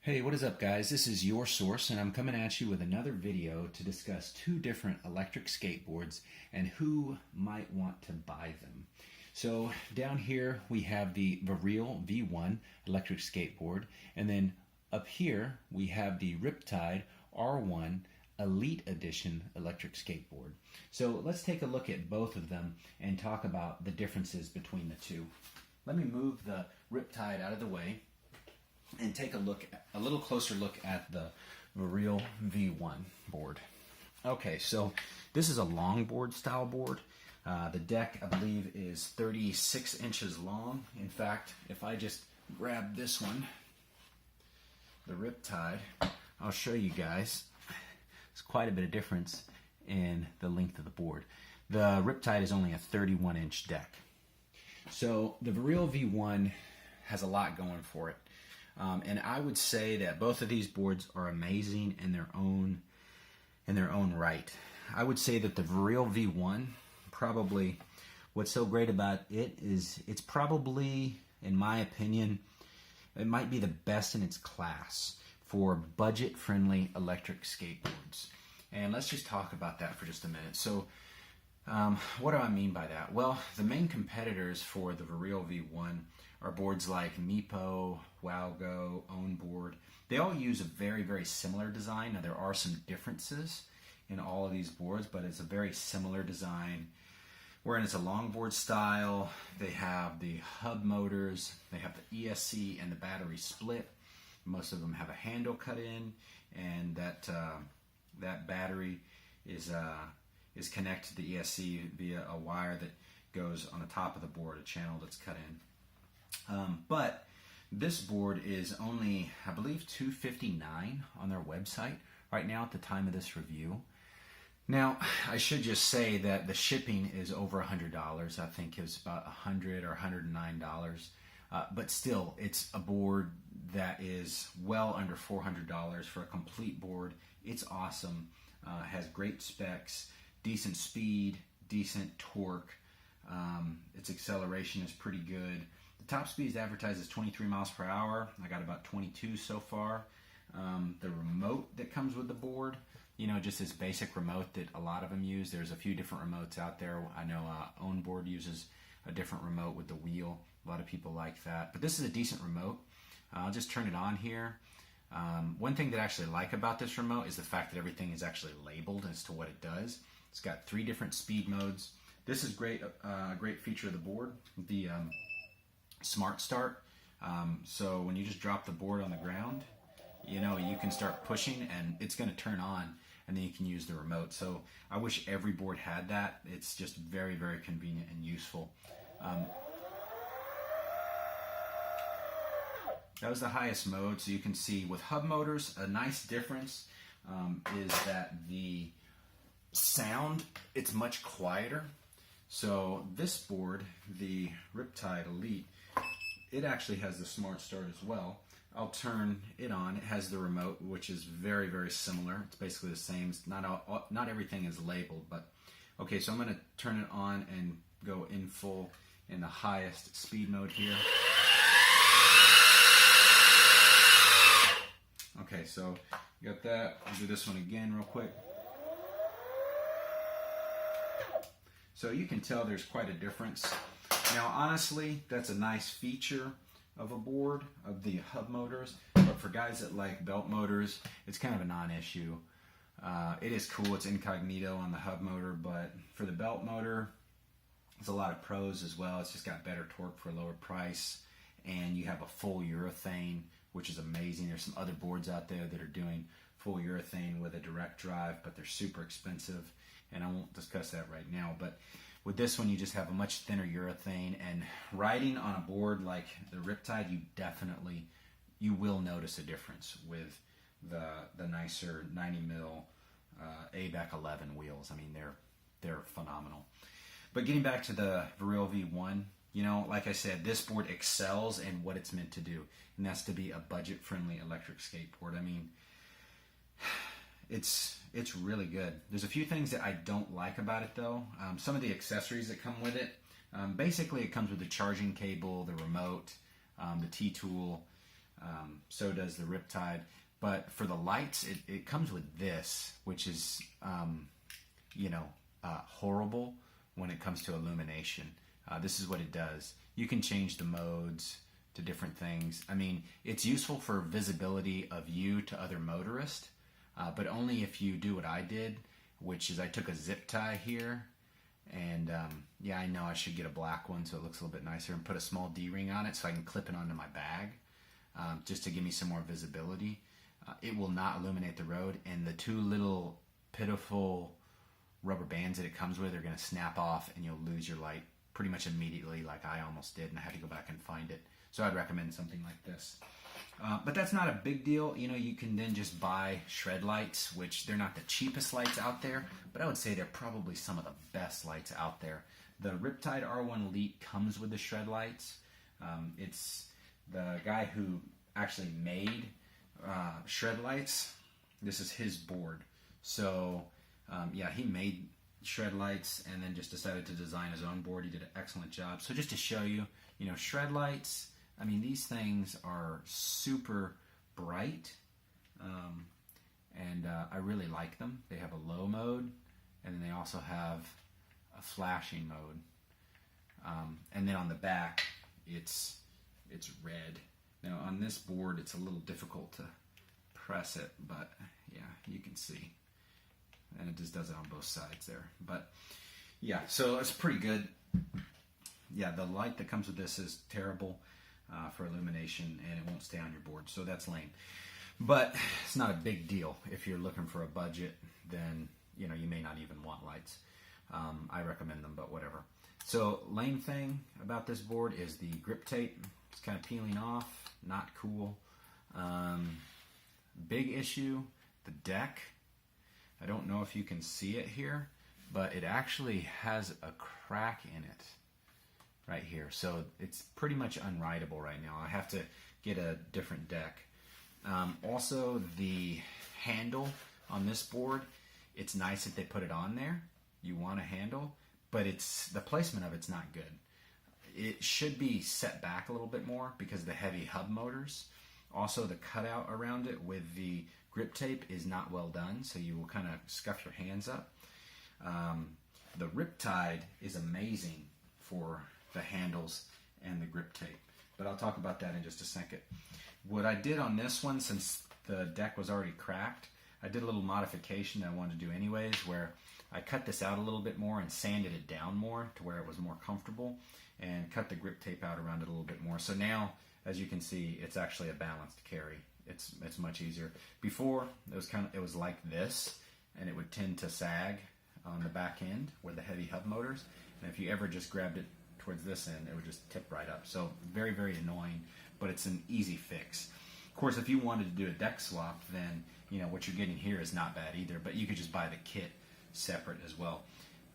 Hey, what is up guys? This is Your Source and I'm coming at you with another video to discuss two different electric skateboards and who might want to buy them. So down here we have the Verreal V1 electric skateboard, and then up here we have the Riptide R1 Elite Edition electric skateboard. So let's take a look at both of them and talk about the differences between the two. Let me move the Riptide out of the way and take a little closer look at the Verreal V1 board. Okay, so this is a longboard style board. The deck, I believe, is 36 inches long. In fact, if I just grab this one, the Riptide, I'll show you guys. There's quite a bit of difference in the length of the board. The Riptide is only a 31-inch deck. So the Verreal V1 has a lot going for it. And I would say that both of these boards are amazing in their own right. I would say that the Verreal V1, probably what's so great about it is it's probably, in my opinion, it might be the best in its class for budget-friendly electric skateboards. And let's just talk about that for just a minute. So what do I mean by that? Well, the main competitors for the Verreal V1 are boards like Meepo, Wowgo, Onboard. They all use a very, very similar design. Now there are some differences in all of these boards, but it's a very similar design. Wherein it's a longboard style, they have the hub motors, they have the ESC and the battery split. Most of them have a handle cut in, and that battery is connected to the ESC via a wire that goes on the top of the board, a channel that's cut in. But this board is only, I believe, $259 on their website right now at the time of this review. Now, I should just say that the shipping is over $100. I think it was about $100 or $109. But still, it's a board that is well under $400 for a complete board. It's awesome. Has great specs, decent speed, decent torque. Its acceleration is pretty good. The top speed is advertised as 23 miles per hour. I got about 22 so far. The remote that comes with the board, you know, just this basic remote that a lot of them use. There's a few different remotes out there. I know Onboard uses a different remote with the wheel. A lot of people like that. But this is a decent remote. I'll just turn it on here. One thing that I actually like about this remote is the fact that everything is actually labeled as to what it does. It's got 3 different speed modes. This is great, great feature of the board. The Smart Start. So when you just drop the board on the ground, you know, you can start pushing and it's going to turn on, and then you can use the remote. So I wish every board had that. It's just very, very convenient and useful. That was the highest mode. So you can see with hub motors, a nice difference is that the sound, it's much quieter. So this board, the Riptide Elite, it actually has the Smart Start as well. I'll turn it on. It has the remote, which is very, very similar. It's basically the same. It's not everything is labeled, but okay. So I'm going to turn it on and go in full in the highest speed mode here. Okay, so you got that. I'll do this one again real quick. So you can tell there's quite a difference. Now, honestly, that's a nice feature of a board, of the hub motors, but for guys that like belt motors, it's kind of a non-issue. It is cool, it's incognito on the hub motor, but for the belt motor, there's a lot of pros as well. It's just got better torque for a lower price, and you have a full urethane, which is amazing. There's some other boards out there that are doing full urethane with a direct drive, but they're super expensive, and I won't discuss that right now. But with this one, you just have a much thinner urethane, and riding on a board like the Riptide, you will notice a difference with the nicer 90 mil ABAC 11 wheels. I mean, they're phenomenal. But getting back to the Verreal V1, you know, like I said, this board excels in what it's meant to do, and that's to be a budget-friendly electric skateboard. I mean, it's really good. There's a few things that I don't like about it though. Some of the accessories that come with it. Basically, it comes with the charging cable, the remote, the T-tool, So does the Riptide. But for the lights, it comes with this, which is, horrible when it comes to illumination. This is what it does. You can change the modes to different things. I mean, it's useful for visibility of you to other motorists, but only if you do what I did, which is I took a zip tie here, and yeah, I know I should get a black one so it looks a little bit nicer, and put a small D-ring on it so I can clip it onto my bag, just to give me some more visibility. It will not illuminate the road, and the two little pitiful rubber bands that it comes with are going to snap off, and you'll lose your light pretty much immediately, like I almost did, and I had to go back and find it. So I'd recommend something like this. But that's not a big deal. You know, you can then just buy shred lights, which they're not the cheapest lights out there, but I would say they're probably some of the best lights out there. The Riptide R1 Elite comes with the shred lights. It's the guy who actually made shred lights. This is his board. So yeah, he made shred lights and then just decided to design his own board. He did an excellent job. So just to show you, you know, shred lights, I mean, these things are super bright, and I really like them. They have a low mode, and then they also have a flashing mode. And then on the back, it's red. Now on this board, it's a little difficult to press it, but yeah, you can see. And it just does it on both sides there. But yeah, so it's pretty good. Yeah, the light that comes with this is terrible for illumination, and it won't stay on your board, so that's lame. But it's not a big deal. If you're looking for a budget, then you know you may not even want lights. I recommend them, but whatever. So lame thing about this board is the grip tape. It's kind of peeling off, not cool. Big issue, the deck. I don't know if you can see it here, but it actually has a crack in it right here. So it's pretty much unrideable right now. I have to get a different deck. Also, the handle on this board, it's nice that they put it on there. You want a handle, but the placement of it's not good. It should be set back a little bit more because of the heavy hub motors. Also, the cutout around it with the grip tape is not well done, so you will kind of scuff your hands up. The Riptide is amazing for the handles and the grip tape, but I'll talk about that in just a second. What I did on this one, since the deck was already cracked, I did a little modification that I wanted to do anyways, where I cut this out a little bit more and sanded it down more to where it was more comfortable, and cut the grip tape out around it a little bit more. So now, as you can see, it's actually a balanced carry. It's much easier. Before, it was like this, and it would tend to sag on the back end where the heavy hub motors, and if you ever just grabbed it towards this end, it would just tip right up. So very, very annoying, but it's an easy fix. Of course, if you wanted to do a deck swap, then you know what you're getting here is not bad either, but you could just buy the kit separate as well.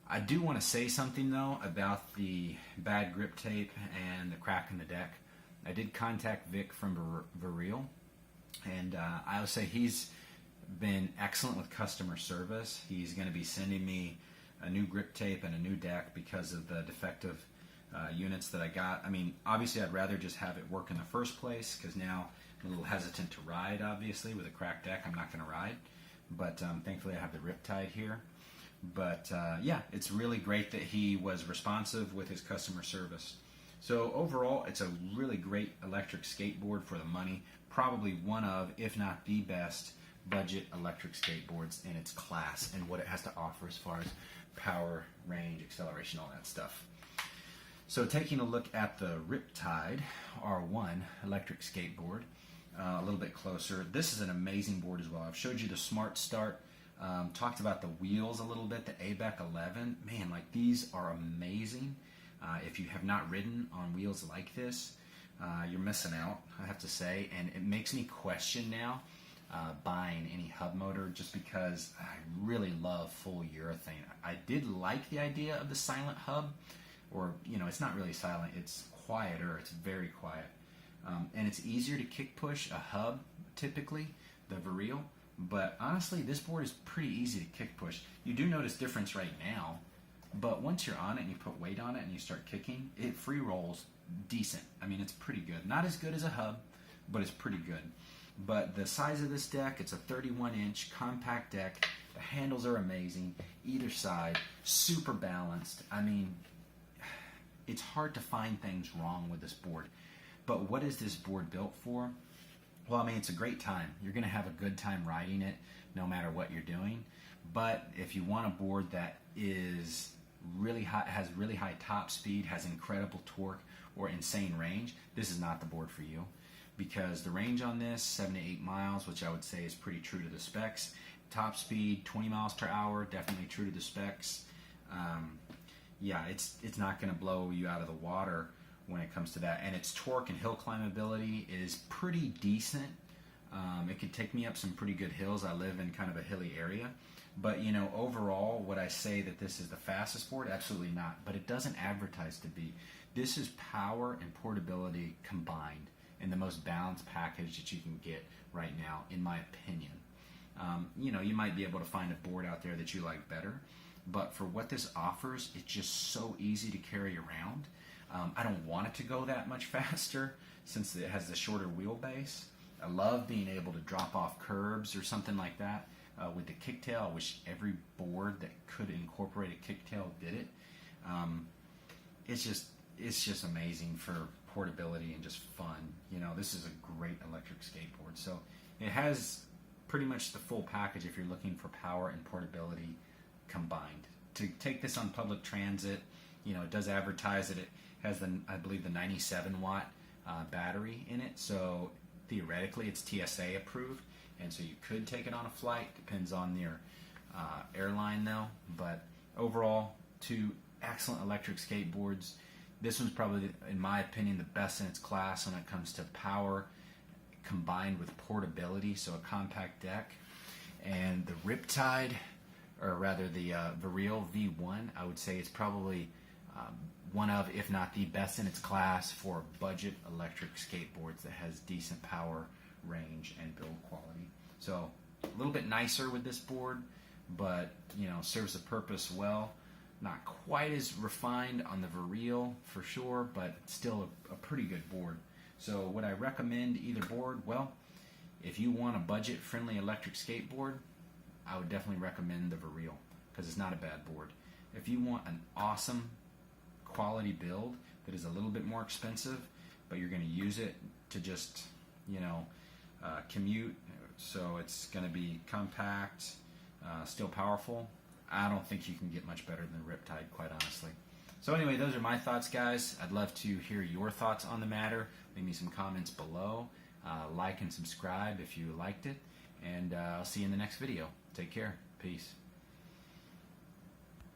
I do want to say something though about the bad grip tape and the crack in the deck. I did contact Vic from Verreal, and I would say he's been excellent with customer service. He's going to be sending me a new grip tape and a new deck because of the defective units that I got. I mean, obviously I'd rather just have it work in the first place, because now I'm a little hesitant to ride, obviously. With a cracked deck, I'm not going to ride. But thankfully I have the Riptide here. But yeah, it's really great that he was responsive with his customer service. So overall, it's a really great electric skateboard for the money. Probably one of, if not the best, budget electric skateboards in its class and what it has to offer as far as power, range, acceleration, all that stuff. So taking a look at the Riptide R1 electric skateboard a little bit closer, this is an amazing board as well. I've showed you the Smart Start, talked about the wheels a little bit, the ABEC 11. Man, like these are amazing. If you have not ridden on wheels like this, you're missing out, I have to say, and it makes me question now buying any hub motor, just because I really love full urethane. I did like the idea of the silent hub, or you know, it's not really silent, it's quieter, it's very quiet, and it's easier to kick push a hub typically, the Verreal. But honestly, this board is pretty easy to kick push. You do notice difference right now, but once you're on it and you put weight on it and you start kicking, it free rolls decent. I mean, it's pretty good. Not as good as a hub, but it's pretty good. But the size of this deck, it's a 31-inch compact deck. The handles are amazing, either side, super balanced. I mean, it's hard to find things wrong with this board. But what is this board built for? Well, I mean, it's a great time. You're going to have a good time riding it no matter what you're doing. But if you want a board that is really high, has really high top speed, has incredible torque or insane range, this is not the board for you. Because the range on this, 7 to 8 miles, which I would say is pretty true to the specs. Top speed, 20 miles per hour, definitely true to the specs. Yeah, it's not going to blow you out of the water when it comes to that. And its torque and hill climbability is pretty decent. It could take me up some pretty good hills. I live in kind of a hilly area. But, you know, overall, would I say that this is the fastest board? Absolutely not. But it doesn't advertise to be. This is power and portability combined in the most balanced package that you can get right now, in my opinion. You know, you might be able to find a board out there that you like better, but for what this offers, it's just so easy to carry around. I don't want it to go that much faster since it has the shorter wheelbase. I love being able to drop off curbs or something like that with the kicktail. I wish every board that could incorporate a kicktail did it. It's just amazing for portability and just fun. You know, this is a great electric skateboard. So it has pretty much the full package if you're looking for power and portability combined. To take this on public transit, you know, it does advertise that it has I believe the 97 watt battery in it. So theoretically it's TSA approved, and so you could take it on a flight. Depends on your airline though. But overall, two excellent electric skateboards. This one's probably, in my opinion, the best in its class when it comes to power combined with portability, so a compact deck. And the Riptide, or rather the Verreal V1, I would say it's probably one of, if not the best in its class for budget electric skateboards that has decent power, range, and build quality. So a little bit nicer with this board, but you know, serves the purpose well. Not quite as refined on the Verreal for sure, but still a pretty good board. So would I recommend either board? Well, if you want a budget-friendly electric skateboard, I would definitely recommend the Verreal because it's not a bad board. If you want an awesome quality build that is a little bit more expensive, but you're going to use it to just, you know, commute, so it's going to be compact, still powerful, I don't think you can get much better than Riptide, quite honestly. So anyway, those are my thoughts, guys. I'd love to hear your thoughts on the matter. Leave me some comments below. Like and subscribe if you liked it. And I'll see you in the next video. Take care. Peace.